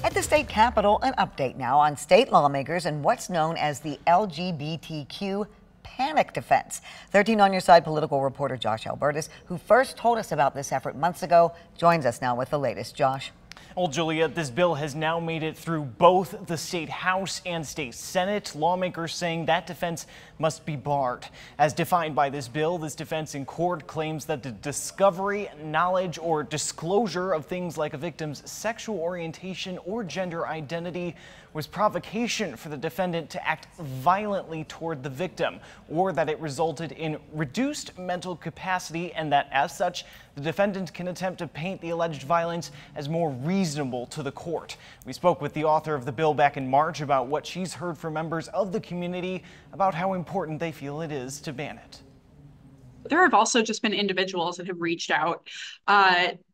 At the state capitol, an update now on state lawmakers and what's known as the LGBTQ panic defense. 13 on Your Side political reporter Josh Albertus, who first told us about this effort months ago, joins us now with the latest. Josh. Well, Julia, this bill has now made it through both the state House and state Senate. Lawmakers saying that defense must be barred. As defined by this bill, this defense in court claims that the discovery, knowledge, or disclosure of things like a victim's sexual orientation or gender identity was provocation for the defendant to act violently toward the victim, or that it resulted in reduced mental capacity, and that as such, the defendant can attempt to paint the alleged violence as more reasonable to the court. We spoke with the author of the bill back in March about what she's heard from members of the community about how important they feel it is to ban it. There have also just been individuals that have reached out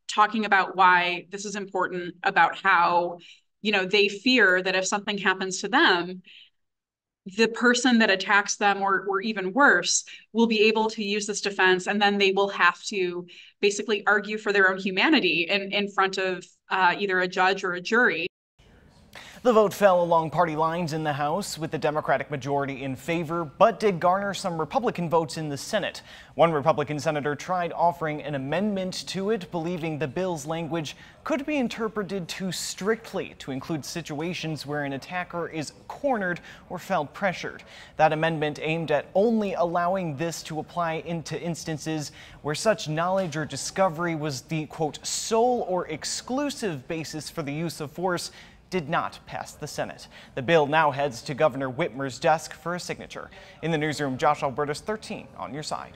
talking about why this is important, about how they fear that if something happens to them, the person that attacks them, or even worse, will be able to use this defense, and then they will have to basically argue for their own humanity in front of either a judge or a jury. The vote fell along party lines in the House, with the Democratic majority in favor, but did garner some Republican votes in the Senate. One Republican senator tried offering an amendment to it, believing the bill's language could be interpreted too strictly to include situations where an attacker is cornered or felt pressured. That amendment aimed at only allowing this to apply into instances where such knowledge or discovery was the, quote, sole or exclusive basis for the use of force, did not pass the Senate. The bill now heads to Governor Whitmer's desk for a signature. In the newsroom, Josh Albertus, 13 on Your Side.